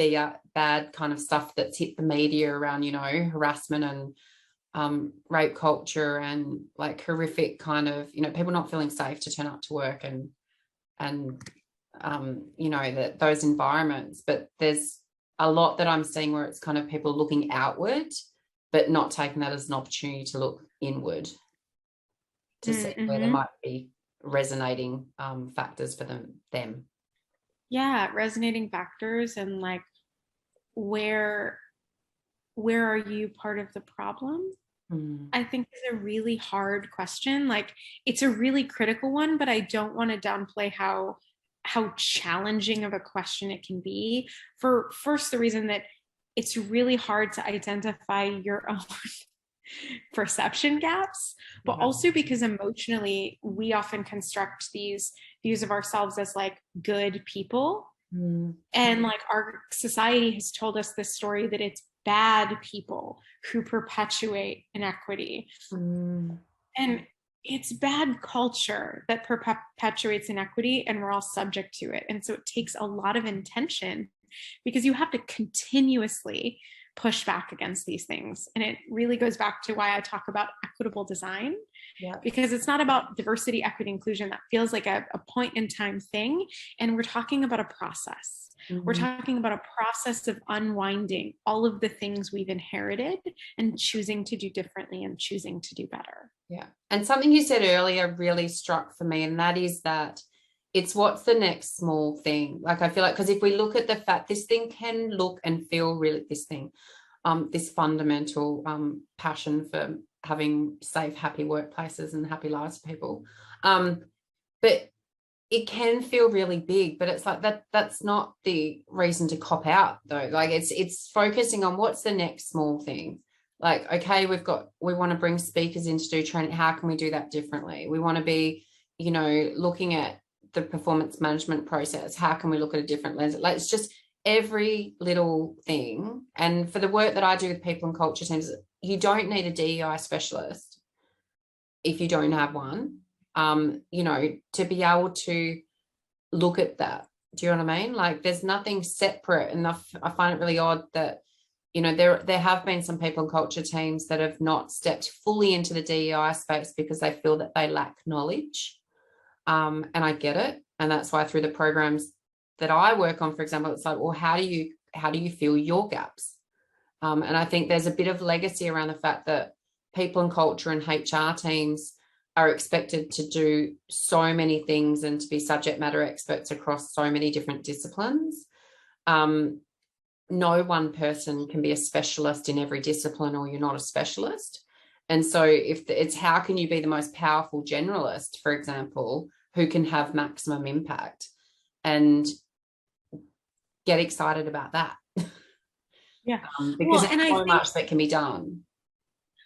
bad kind of stuff that's hit the media around, harassment and rape culture and like horrific kind of, people not feeling safe to turn up to work and that those environments. But there's a lot that I'm seeing where it's kind of people looking outward, but not taking that as an opportunity to look inward to see where there might be resonating factors for them. Yeah, resonating factors, and like where are you part of the problem? I think is a really hard question. Like, it's a really critical one, but I don't want to downplay how challenging of a question it can be. For first, the reason that it's really hard to identify your own perception gaps, but also because emotionally we often construct these views of ourselves as like good people. And like our society has told us this story that it's bad people who perpetuate inequity. And it's bad culture that perpetuates inequity, and we're all subject to it. And so it takes a lot of intention, because you have to continuously push back against these things. And it really goes back to why I talk about equitable design, because it's not about diversity, equity, inclusion. That feels like a point in time thing. And we're talking about a process. We're talking about a process of unwinding all of the things we've inherited and choosing to do differently and choosing to do better. Yeah. And something you said earlier really struck for me, and that is that it's what's the next small thing. Like, I feel like, because if we look at the fact, this thing can look and feel really, this fundamental passion for having safe, happy workplaces and happy lives for people. But it can feel really big, but it's like that's not the reason to cop out though. Like, it's focusing on what's the next small thing. Like, okay, we want to bring speakers in to do training. How can we do that differently? We want to be, looking at the performance management process. How can we look at a different lens? Like, it's just every little thing. And for the work that I do with people and culture teams, you don't need a DEI specialist if you don't have one, to be able to look at that. Do you know what I mean? Like, there's nothing separate. And I find it really odd that, there have been some people and culture teams that have not stepped fully into the DEI space because they feel that they lack knowledge. And I get it. And that's why through the programs that I work on, for example, it's like, well, how do you fill your gaps? And I think there's a bit of legacy around the fact that people and culture and HR teams are expected to do so many things and to be subject matter experts across so many different disciplines. No one person can be a specialist in every discipline, or you're not a specialist. And so it's how can you be the most powerful generalist, for example, who can have maximum impact, and get excited about that. Yeah. Because there's so much that can be done.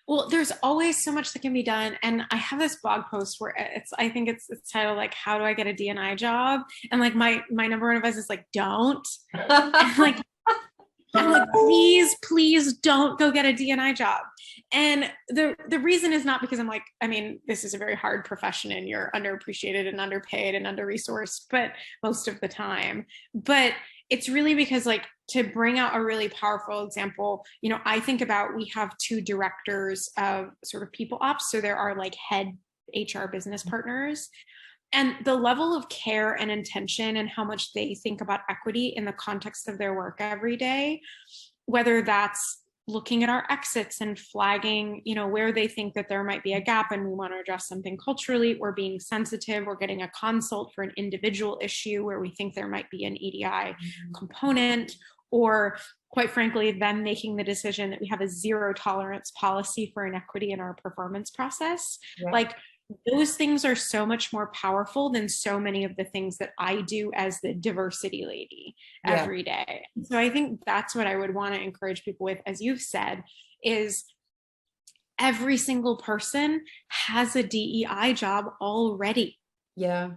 Well, there's always so much that can be done. And I have this blog post where I think it's titled like, how do I get a D&I job? And like my number one advice is like, don't. And like, I'm like, please don't go get a D&I job. And the reason is not because I'm like, I mean, this is a very hard profession and you're underappreciated and underpaid and under-resourced, but most of the time. But it's really because like to bring out a really powerful example, I think about, we have 2 directors of sort of people ops. So there are like head HR business partners, and the level of care and intention and how much they think about equity in the context of their work every day, whether that's looking at our exits and flagging, where they think that there might be a gap and we want to address something culturally, or being sensitive, or getting a consult for an individual issue where we think there might be an EDI component, or quite frankly, them making the decision that we have a 0 tolerance policy for inequity in our performance process. Yeah. Like, those things are so much more powerful than so many of the things that I do as the diversity lady every day. So I think that's what I would want to encourage people with, as you've said, is every single person has a DEI job already. Yeah.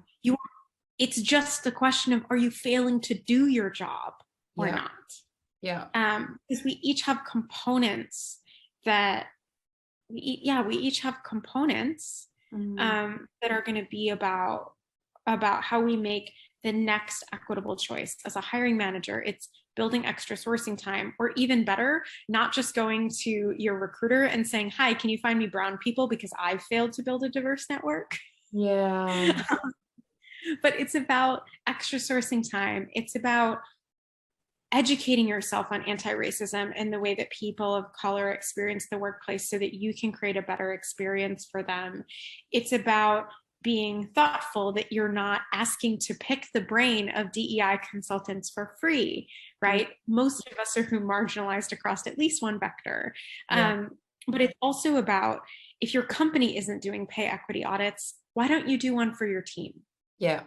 It's just the question of, are you failing to do your job or not? Yeah. Because we each have components that we each have components that are going to be about how we make the next equitable choice. As a hiring manager, it's building extra sourcing time, or even better, not just going to your recruiter and saying, hi, can you find me brown people because I've failed to build a diverse network? Yeah. But it's about extra sourcing time. It's about educating yourself on anti-racism and the way that people of color experience the workplace so that you can create a better experience for them. It's about being thoughtful that you're not asking to pick the brain of DEI consultants for free, right? Most of us are marginalized across at least one vector. But it's also about, if your company isn't doing pay equity audits, why don't you do one for your team? Yeah.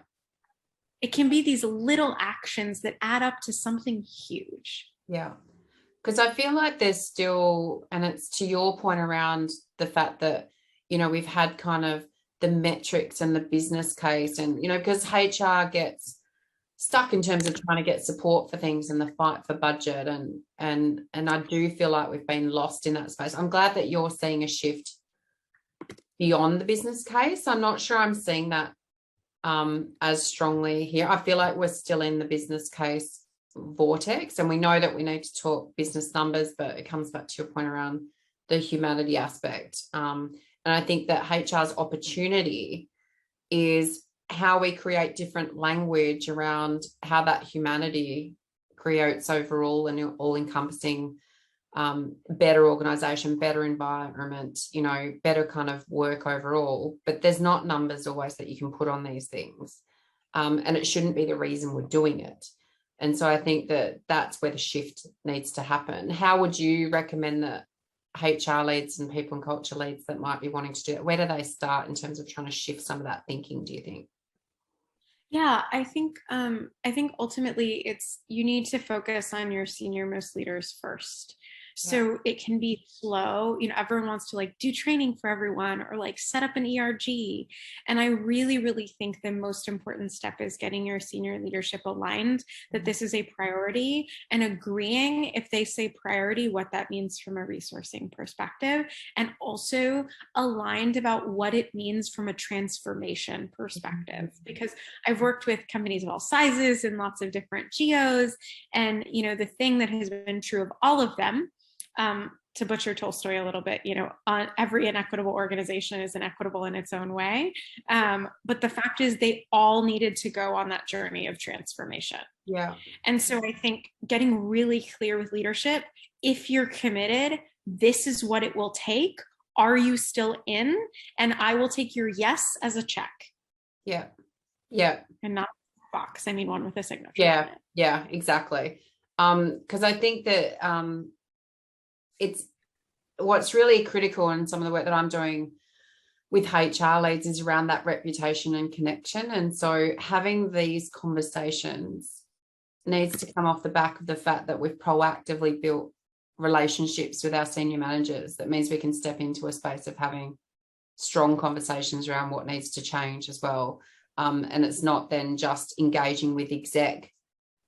It can be these little actions that add up to something huge. Yeah. Because I feel like there's still, and it's to your point around the fact that, we've had kind of the metrics and the business case, and, because HR gets stuck in terms of trying to get support for things and the fight for budget. And I do feel like we've been lost in that space. I'm glad that you're seeing a shift beyond the business case. I'm not sure I'm seeing that as strongly here. I feel like we're still in the business case vortex, and we know that we need to talk business numbers, but it comes back to your point around the humanity aspect. And I think that HR's opportunity is how we create different language around how that humanity creates overall and all-encompassing better organization, better environment, better kind of work overall. But there's not numbers always that you can put on these things. And it shouldn't be the reason we're doing it. And so I think that that's where the shift needs to happen. How would you recommend that HR leads and people and culture leads that might be wanting to do it, where do they start in terms of trying to shift some of that thinking, do you think? Yeah, I think ultimately it's, you need to focus on your senior most leaders first. So it can be slow. Everyone wants to do training for everyone, or set up an ERG. And I really, really think the most important step is getting your senior leadership aligned that this is a priority, and agreeing, if they say priority, what that means from a resourcing perspective, and also aligned about what it means from a transformation perspective. Because I've worked with companies of all sizes and lots of different geos. And, the thing that has been true of all of them, to butcher Tolstoy a little bit, on every inequitable organization is inequitable in its own way. But the fact is they all needed to go on that journey of transformation. Yeah. And so I think getting really clear with leadership, if you're committed, this is what it will take. Are you still in? And I will take your yes as a check. Yeah. Yeah. And not a box. I mean, one with a signature. Yeah. Yeah, exactly. Because I think that it's what's really critical in some of the work that I'm doing with HR leads is around that reputation and connection. And so having these conversations needs to come off the back of the fact that we've proactively built relationships with our senior managers. That means we can step into a space of having strong conversations around what needs to change as well. And it's not then just engaging with exec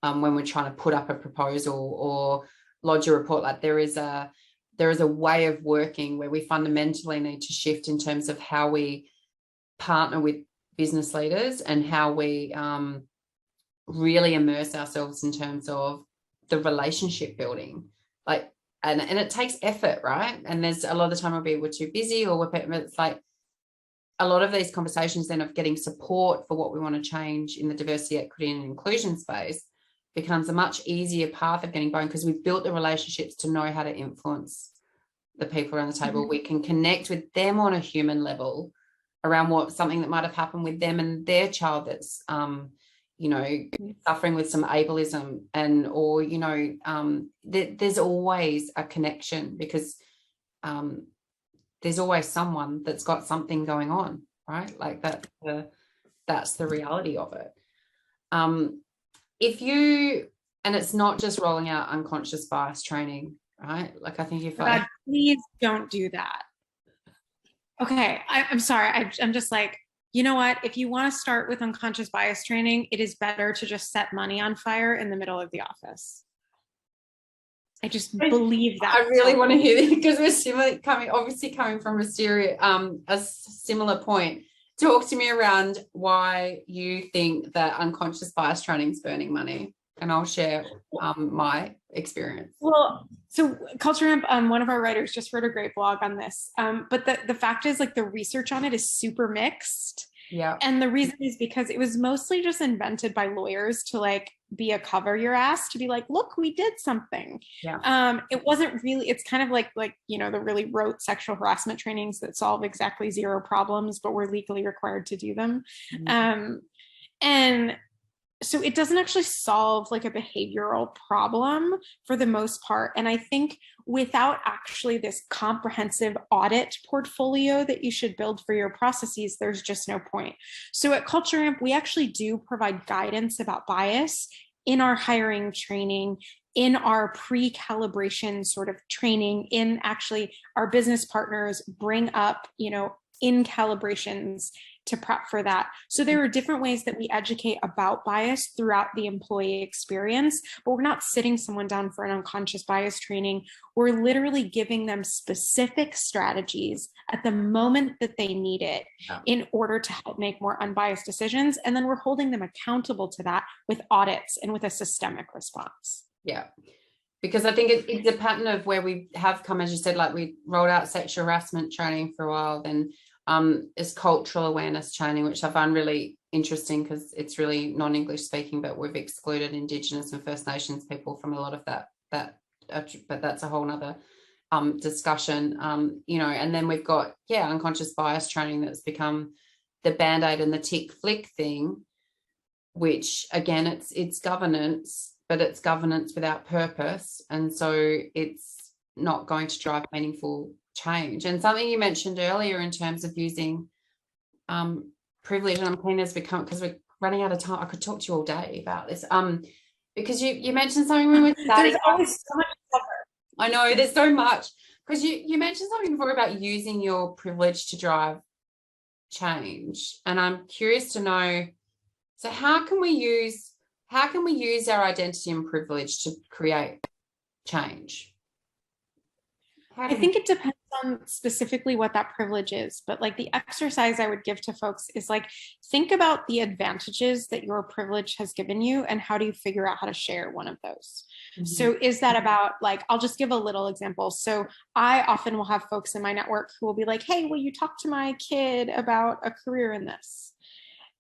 when we're trying to put up a proposal or lodge a report. There is a way of working where we fundamentally need to shift in terms of how we partner with business leaders and how we really immerse ourselves in terms of the relationship building, like, and it takes effort, right? And there's a lot of the time we're too busy, or it's like a lot of these conversations then of getting support for what we want to change in the diversity, equity, and inclusion space becomes a much easier path of getting going, because we've built the relationships to know how to influence the people around the table. Mm-hmm. We can connect with them on a human level around something that might have happened with them and their child that's suffering with some ableism, or there's always a connection, because there's always someone that's got something going on, right? Like that's the reality of it. And it's not just rolling out unconscious bias training, right? Like, I think if God, please don't do that. Okay, I'm sorry. I'm just like, you know what? If you want to start with unconscious bias training, it is better to just set money on fire in the middle of the office. I just believe that. I really want to hear this, because we're coming from a similar point. Talk to me around why you think that unconscious bias training is burning money, and I'll share my experience. Well, so Culture Amp, one of our writers just wrote a great blog on this. But the fact is, like, the research on it is super mixed. Yeah. And the reason is because it was mostly just invented by lawyers to, like, be a cover your ass, to be like, look, we did something. Yeah. It wasn't really, it's kind of like, the really rote sexual harassment trainings that solve exactly zero problems, but we're legally required to do them. Mm-hmm. And so it doesn't actually solve, like, a behavioral problem for the most part. And I think without actually this comprehensive audit portfolio that you should build for your processes, there's just no point. So at Culture Amp, we actually do provide guidance about bias in our hiring training, in our pre-calibration sort of training, in actually our business partners bring up, in calibrations to prep for that. So there are different ways that we educate about bias throughout the employee experience, but we're not sitting someone down for an unconscious bias training. We're literally giving them specific strategies at the moment that they need it in order to help make more unbiased decisions. And then we're holding them accountable to that with audits and with a systemic response. Yeah. Because I think it's a pattern of where we have come, as you said, like, we rolled out sexual harassment training for a while, then is cultural awareness training, which I find really interesting because it's really non-English speaking, but we've excluded Indigenous and First Nations people from a lot of that, but that's a whole nother discussion, and then we've got, unconscious bias training that's become the Band-Aid and the tick flick thing, which again, it's governance, but it's governance without purpose. And so it's not going to drive meaningful change. And something you mentioned earlier in terms of using privilege, and I'm keen as we come, because we're running out of time. I could talk to you all day about this. Because you mentioned something when we were starting. There's always so much to cover. I know, there's so much. Because you mentioned something before about using your privilege to drive change. And I'm curious to know, so how can we use our identity and privilege to create change? I think it depends on specifically what that privilege is, but, like, the exercise I would give to folks is, like, think about the advantages that your privilege has given you, and how do you figure out how to share one of those? Mm-hmm. So is that about, like, I'll just give a little example. So I often will have folks in my network who will be like, hey, will you talk to my kid about a career in this?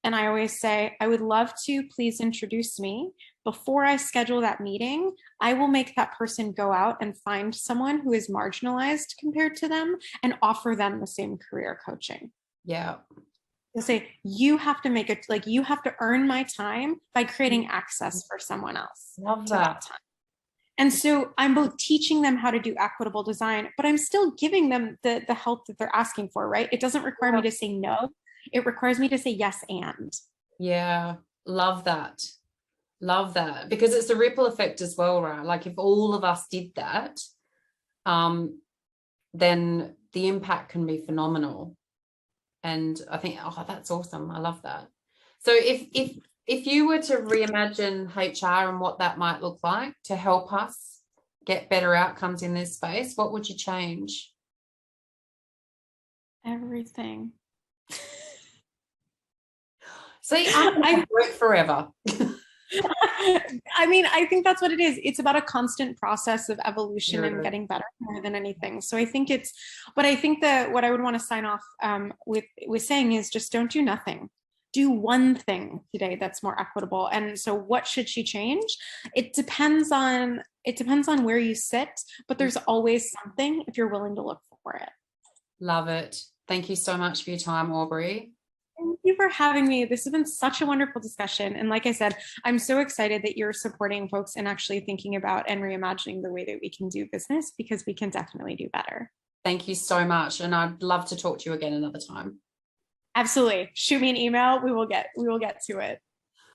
And I always say, I would love to, please introduce me. Before I schedule that meeting, I will make that person go out and find someone who is marginalized compared to them and offer them the same career coaching. Yeah. They'll say, you have to make it, like, you have to earn my time by creating access for someone else. Love that. Time. And so I'm both teaching them how to do equitable design, but I'm still giving them the help that they're asking for, right? It doesn't require me to say no. It requires me to say yes and. Yeah, love that. Love that. Because it's a ripple effect as well, right? Like, if all of us did that, then the impact can be phenomenal. And I think, that's awesome. I love that. So if you were to reimagine HR and what that might look like to help us get better outcomes in this space, what would you change? Everything. See, I work forever. I mean, I think that's what it is. It's about a constant process of evolution and getting better more than anything. So I think but I think that what I would want to sign off with saying is just don't do nothing. Do one thing today that's more equitable. And so what should she change? It depends on where you sit, but there's always something if you're willing to look for it. Love it. Thank you so much for your time, Aubrey. Thank you for having me. This has been such a wonderful discussion. And like I said, I'm so excited that you're supporting folks and actually thinking about and reimagining the way that we can do business, because we can definitely do better. Thank you so much. And I'd love to talk to you again another time. Absolutely. Shoot me an email. We will get to it.